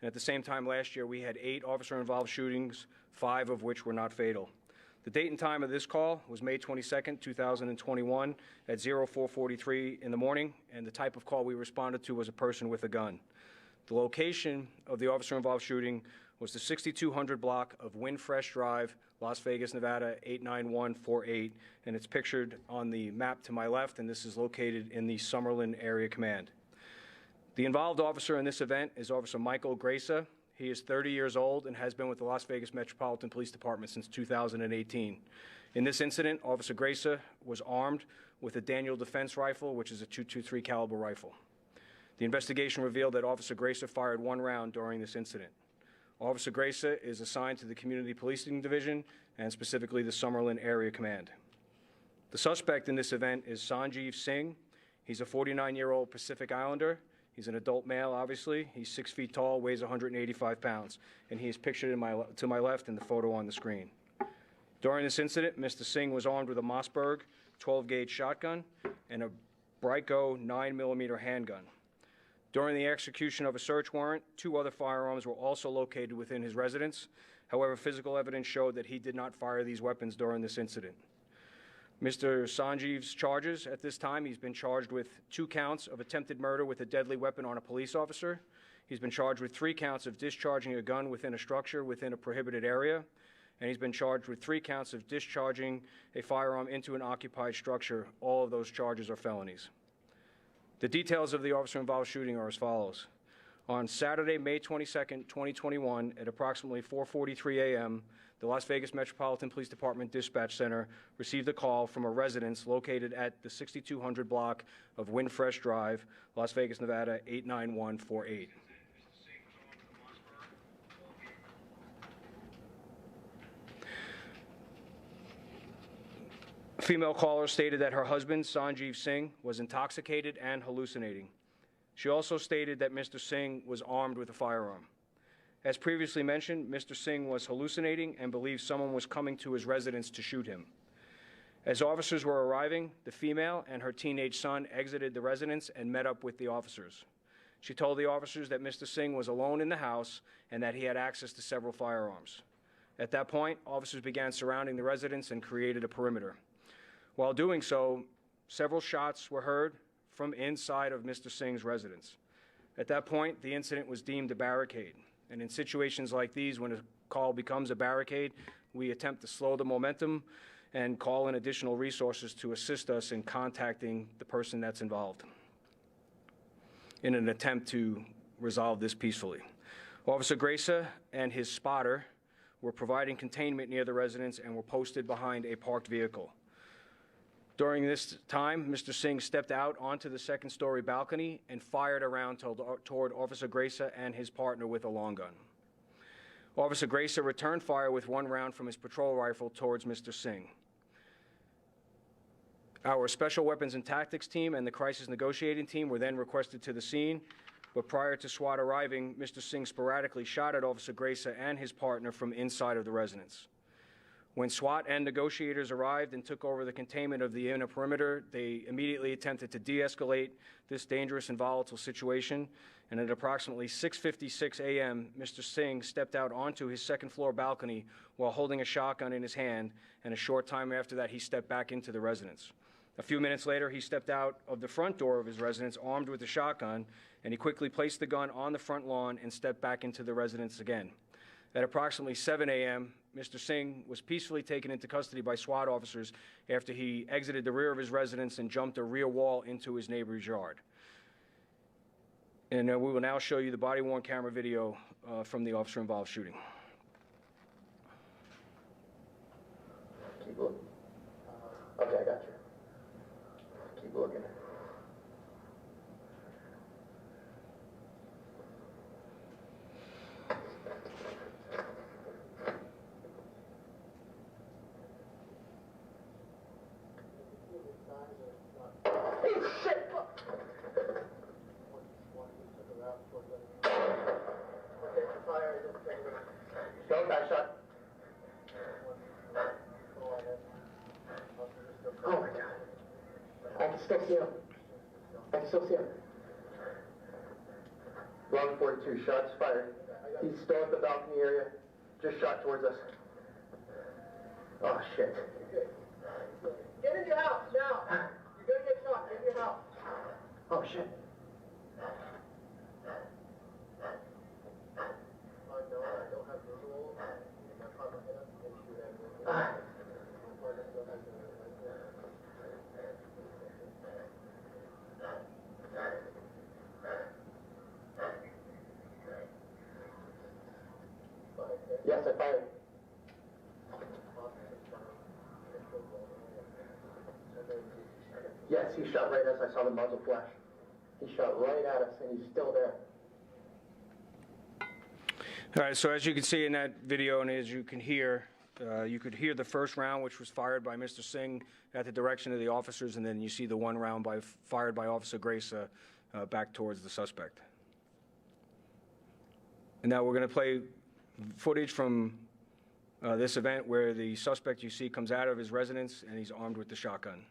and at the same time last year we had 8 officer-involved shootings, 5 of which were not fatal. The date and time of this call was May 22nd, 2021 at 04:43 in the morning, and the type of call we responded to was a person with a gun. The location of the officer-involved shooting was the 6200 block of Windfresh Drive, Las Vegas, Nevada 89148, and it's pictured on the map to my left, and this is located in the Summerlin Area Command. The involved officer in this event is Officer Michael Graca. He is 30 years old and has been with the Las Vegas Metropolitan Police Department since 2018. In this incident, Officer Graca was armed with a Daniel Defense rifle, which is a .223 caliber rifle. The investigation revealed that Officer Graca fired 1 round during this incident. Officer Graca is assigned to the Community Policing Division and specifically the Summerlin Area Command. The suspect in this event is Sanjeev Singh. He's a 49-year-old Pacific Islander. He's an adult male, obviously. He's 6 feet tall, weighs 185 pounds, and he is pictured to my left in the photo on the screen. During this incident, Mr. Singh was armed with a Mossberg 12-gauge shotgun and a Brico 9mm handgun. During the execution of a search warrant, 2 other firearms were also located within his residence. However, physical evidence showed that he did not fire these weapons during this incident. Mr. Sanjeev's charges at this time, he's been charged with 2 counts of attempted murder with a deadly weapon on a police officer. He's been charged with 3 counts of discharging a gun within a structure within a prohibited area. And he's been charged with 3 counts of discharging a firearm into an occupied structure. All of those charges are felonies. The details of the officer-involved shooting are as follows. On Saturday, May 22nd, 2021, at approximately 4:43 a.m., the Las Vegas Metropolitan Police Department Dispatch Center received a call from a residence located at the 6200 block of Windfresh Drive, Las Vegas, Nevada 89148. A female caller stated that her husband, Sanjeev Singh, was intoxicated and hallucinating. She also stated that Mr. Singh was armed with a firearm. As previously mentioned, Mr. Singh was hallucinating and believed someone was coming to his residence to shoot him. As officers were arriving, the female and her teenage son exited the residence and met up with the officers. She told the officers that Mr. Singh was alone in the house and that he had access to several firearms. At that point, officers began surrounding the residence and created a perimeter. While doing so, several shots were heard from inside of Mr. Singh's residence. At that point, the incident was deemed a barricade. And in situations like these, when a call becomes a barricade, we attempt to slow the momentum and call in additional resources to assist us in contacting the person that's involved in an attempt to resolve this peacefully. Officer Graca and his spotter were providing containment near the residence and were posted behind a parked vehicle. During this time, Mr. Singh stepped out onto the second-story balcony and fired a round toward Officer Graca and his partner with a long gun. Officer Graca returned fire with 1 round from his patrol rifle towards Mr. Singh. Our Special Weapons and Tactics team and the Crisis Negotiating team were then requested to the scene, but prior to SWAT arriving, Mr. Singh sporadically shot at Officer Graca and his partner from inside of the residence. When SWAT and negotiators arrived and took over the containment of the inner perimeter, they immediately attempted to de-escalate this dangerous and volatile situation. And at approximately 6:56 a.m., Mr. Singh stepped out onto his second-floor balcony while holding a shotgun in his hand, and a short time after that, he stepped back into the residence. A few minutes later, he stepped out of the front door of his residence armed with a shotgun, and he quickly placed the gun on the front lawn and stepped back into the residence again. At approximately 7 a.m., Mr. Singh was peacefully taken into custody by SWAT officers after he exited the rear of his residence and jumped a rear wall into his neighbor's yard. And we will now show you the body-worn camera video from the officer-involved shooting. Keep looking. Okay, I got you. Keep looking. Don't back shot. Oh my God. I can still see him. I can still see him. 142 shots fired. He's still at the balcony area. Just shot towards us. Oh, shit. Get in your house, now. You're gonna get shot. Get in your house. Oh, shit. No, I don't have visual. My partner can shoot at me. Yes, I fired. Yes, he shot right as I saw the muzzle flash. He shot right at us, and he's still there. All right, so as you can see in that video and as you can hear, you could hear the first round, which was fired by Mr. Singh at the direction of the officers, and then you see the one round fired by Officer Grace back towards the suspect. And now we're going to play footage from this event where the suspect you see comes out of his residence and he's armed with the shotgun.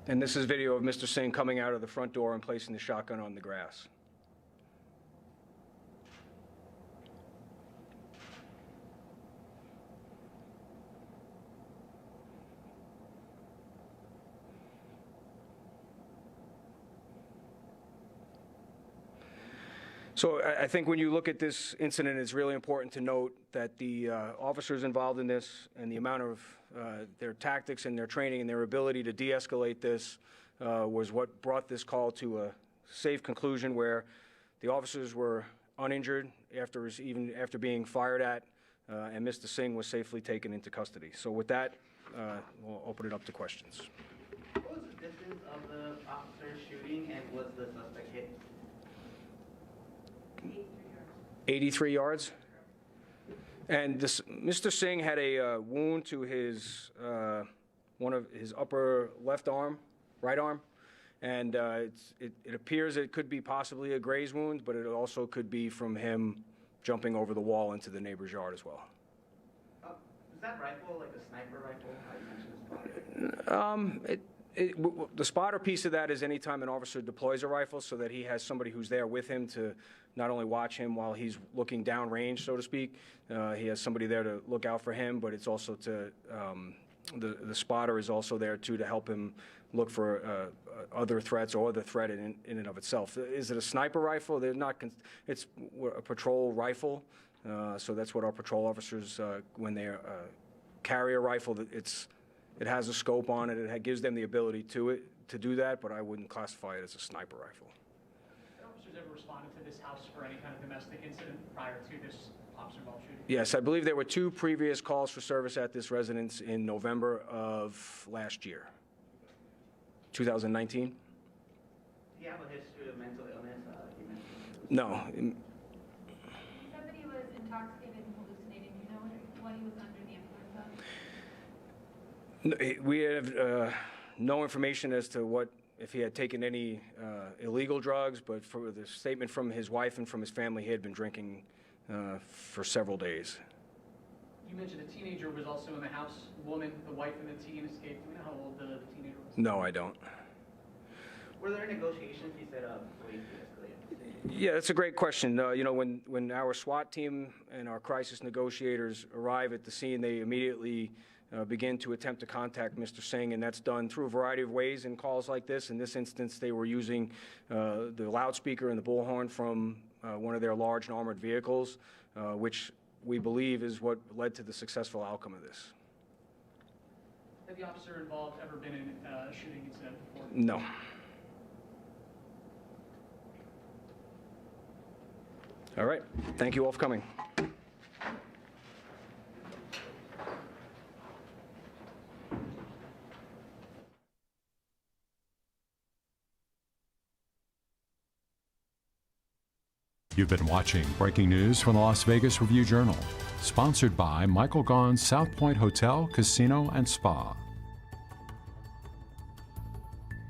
And this is video of Mr. Singh coming out of the front door and placing the shotgun on the grass. So I think when you look at this incident, it's really important to note that the officers involved in this and the amount of their tactics and their training and their ability to de-escalate this was what brought this call to a safe conclusion where the officers were uninjured even after being fired at, and Mr. Singh was safely taken into custody. So with that, we'll open it up to questions. What was the distance of the officer shooting and was the suspect hit? 83 yards. And this, Mr. Singh had a wound to his one of his upper left arm, right arm, and it appears it could be possibly a graze wound, but it also could be from him jumping over the wall into the neighbor's yard as well. Is that rifle like a sniper rifle? How you mentioned The spotter piece of that is anytime an officer deploys a rifle so that he has somebody who's there with him to not only watch him while he's looking downrange, so to speak, he has somebody there to look out for him, but it's also to, the spotter is also there too to help him look for other threats or the threat in and of itself. Is it a sniper rifle? They're not, it's a patrol rifle, so that's what our patrol officers, when they carry a rifle, it has a scope on it. It gives them the ability to do that, but I wouldn't classify it as a sniper rifle. Have officers ever responded to this house for any kind of domestic incident prior to this officer-involved shooting? Yes, I believe there were 2 previous calls for service at this residence in November of last year, 2019. Do you have a history of mental illness? No. He said that he was intoxicated and hallucinating. Do you know what he was under the influence of? We have no information as to if he had taken any illegal drugs, but for the statement from his wife and from his family, he had been drinking for several days. You mentioned a teenager was also in the house. Woman, the wife and the teen escaped. Do you know how old the teenager was? No, I don't. Were there negotiations, he said, before you de-escalated? Yeah, that's a great question. You know, when our SWAT team and our crisis negotiators arrive at the scene, they immediately begin to attempt to contact Mr. Singh, and that's done through a variety of ways in calls like this. In this instance, they were using the loudspeaker and the bullhorn from one of their large and armored vehicles, which we believe is what led to the successful outcome of this. Had the officer involved ever been in a shooting incident before? No. All right. Thank you all for coming. You've been watching breaking news from the Las Vegas Review-Journal, sponsored by Michael Gaughan's South Point Hotel, Casino, and Spa.